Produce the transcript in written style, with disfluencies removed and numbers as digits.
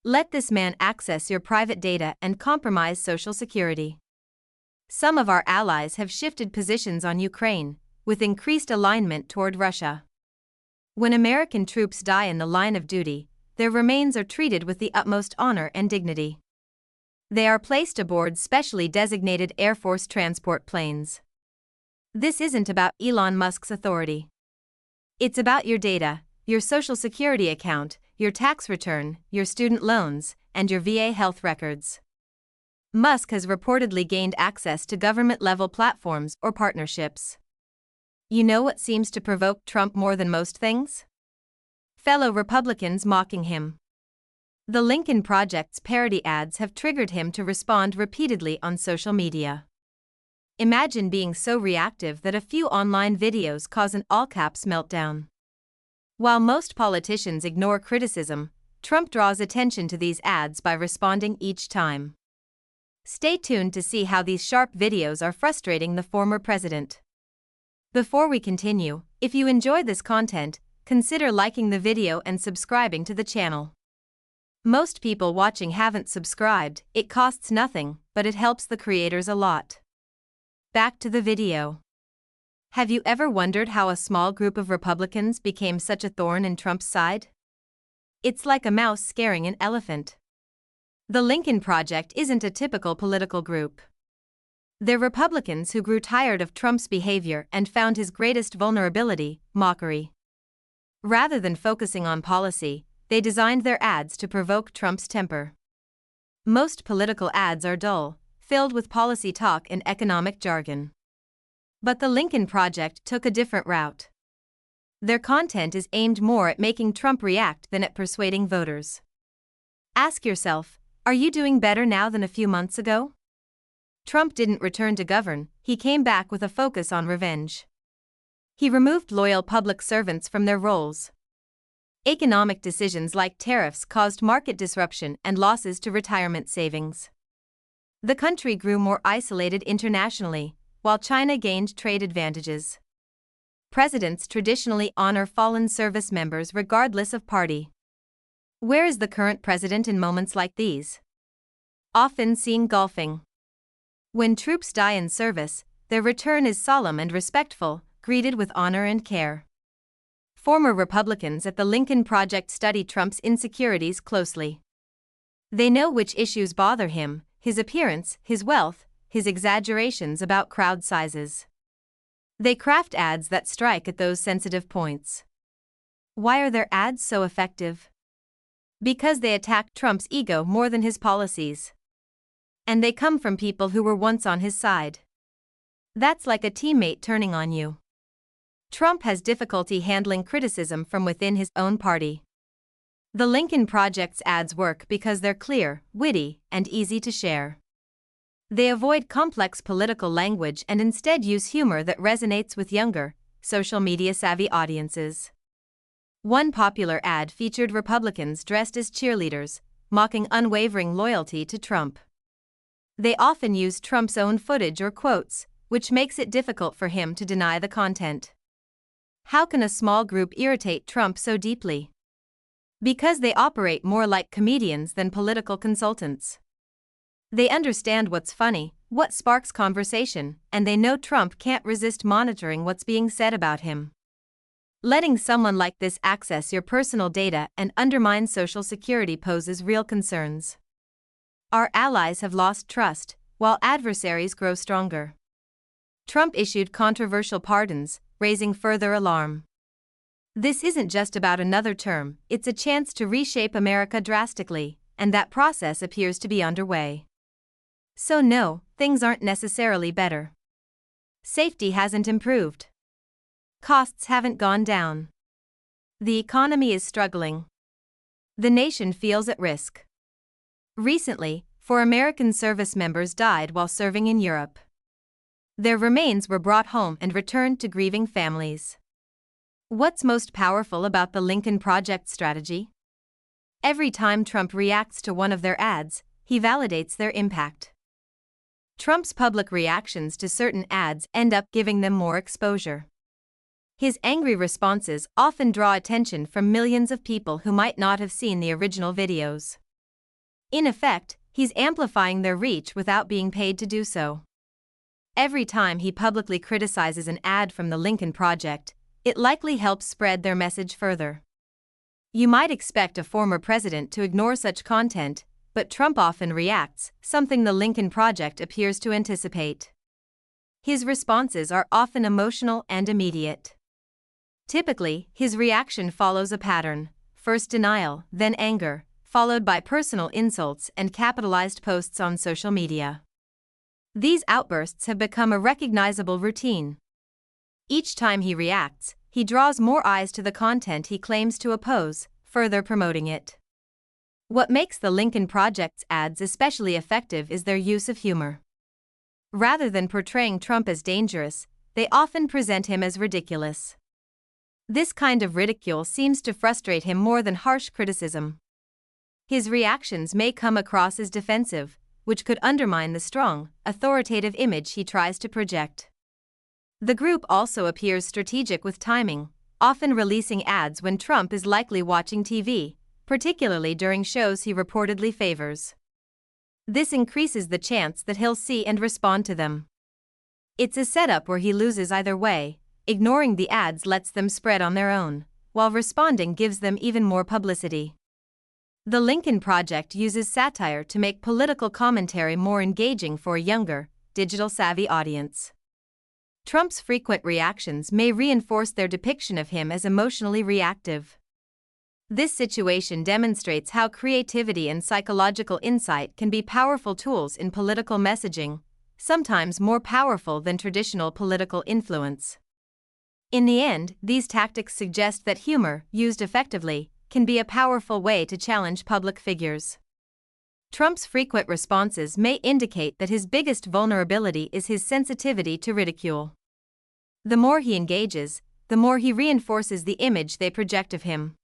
Let this man access your private data and compromise Social Security. Some of our allies have shifted positions on Ukraine, with increased alignment toward Russia. When American troops die in the line of duty, their remains are treated with the utmost honor and dignity. They are placed aboard specially designated Air Force transport planes. This isn't about Elon Musk's authority. It's about your data, your Social Security account, your tax return, your student loans, and your VA health records. Musk has reportedly gained access to government-level platforms or partnerships. You know what seems to provoke Trump more than most things? Fellow Republicans mocking him. The Lincoln Project's parody ads have triggered him to respond repeatedly on social media. Imagine being so reactive that a few online videos cause an all-caps meltdown. While most politicians ignore criticism, Trump draws attention to these ads by responding each time. Stay tuned to see how these sharp videos are frustrating the former president. Before we continue, if you enjoy this content, consider liking the video and subscribing to the channel. Most people watching haven't subscribed. It costs nothing, but it helps the creators a lot. Back to the video. Have you ever wondered how a small group of Republicans became such a thorn in Trump's side? It's like a mouse scaring an elephant. The Lincoln Project isn't a typical political group. They're Republicans who grew tired of Trump's behavior and found his greatest vulnerability, mockery. Rather than focusing on policy, they designed their ads to provoke Trump's temper. Most political ads are dull, filled with policy talk and economic jargon. But the Lincoln Project took a different route. Their content is aimed more at making Trump react than at persuading voters. Ask yourself, are you doing better now than a few months ago? Trump didn't return to govern, he came back with a focus on revenge. He removed loyal public servants from their roles. Economic decisions like tariffs caused market disruption and losses to retirement savings. The country grew more isolated internationally, while China gained trade advantages. Presidents traditionally honor fallen service members regardless of party. Where is the current president in moments like these? Often seen golfing. When troops die in service, their return is solemn and respectful, greeted with honor and care. Former Republicans at the Lincoln Project study Trump's insecurities closely. They know which issues bother him: his appearance, his wealth, his exaggerations about crowd sizes. They craft ads that strike at those sensitive points. Why are their ads so effective? Because they attack Trump's ego more than his policies. And they come from people who were once on his side. That's like a teammate turning on you. Trump has difficulty handling criticism from within his own party. The Lincoln Project's ads work because they're clear, witty, and easy to share. They avoid complex political language and instead use humor that resonates with younger, social media-savvy audiences. One popular ad featured Republicans dressed as cheerleaders, mocking unwavering loyalty to Trump. They often use Trump's own footage or quotes, which makes it difficult for him to deny the content. How can a small group irritate Trump so deeply? Because they operate more like comedians than political consultants. They understand what's funny, what sparks conversation, and they know Trump can't resist monitoring what's being said about him. Letting someone like this access your personal data and undermine Social Security poses real concerns. Our allies have lost trust, while adversaries grow stronger. Trump issued controversial pardons, raising further alarm. This isn't just about another term, it's a chance to reshape America drastically, and that process appears to be underway. So no, things aren't necessarily better. Safety hasn't improved. Costs haven't gone down. The economy is struggling. The nation feels at risk. Recently, 4 American service members died while serving in Europe. Their remains were brought home and returned to grieving families. What's most powerful about the Lincoln Project strategy? Every time Trump reacts to one of their ads, he validates their impact. Trump's public reactions to certain ads end up giving them more exposure. His angry responses often draw attention from millions of people who might not have seen the original videos. In effect, he's amplifying their reach without being paid to do so. Every time he publicly criticizes an ad from the Lincoln Project, it likely helps spread their message further. You might expect a former president to ignore such content, but Trump often reacts, something the Lincoln Project appears to anticipate. His responses are often emotional and immediate. Typically, his reaction follows a pattern: first denial, then anger, followed by personal insults and capitalized posts on social media. These outbursts have become a recognizable routine. Each time he reacts, he draws more eyes to the content he claims to oppose, further promoting it. What makes the Lincoln Project's ads especially effective is their use of humor. Rather than portraying Trump as dangerous, they often present him as ridiculous. This kind of ridicule seems to frustrate him more than harsh criticism. His reactions may come across as defensive, which could undermine the strong, authoritative image he tries to project. The group also appears strategic with timing, often releasing ads when Trump is likely watching TV, particularly during shows he reportedly favors. This increases the chance that he'll see and respond to them. It's a setup where he loses either way. Ignoring the ads lets them spread on their own, while responding gives them even more publicity. The Lincoln Project uses satire to make political commentary more engaging for a younger, digital-savvy audience. Trump's frequent reactions may reinforce their depiction of him as emotionally reactive. This situation demonstrates how creativity and psychological insight can be powerful tools in political messaging, sometimes more powerful than traditional political influence. In the end, these tactics suggest that humor, used effectively, can be a powerful way to challenge public figures. Trump's frequent responses may indicate that his biggest vulnerability is his sensitivity to ridicule. The more he engages, the more he reinforces the image they project of him.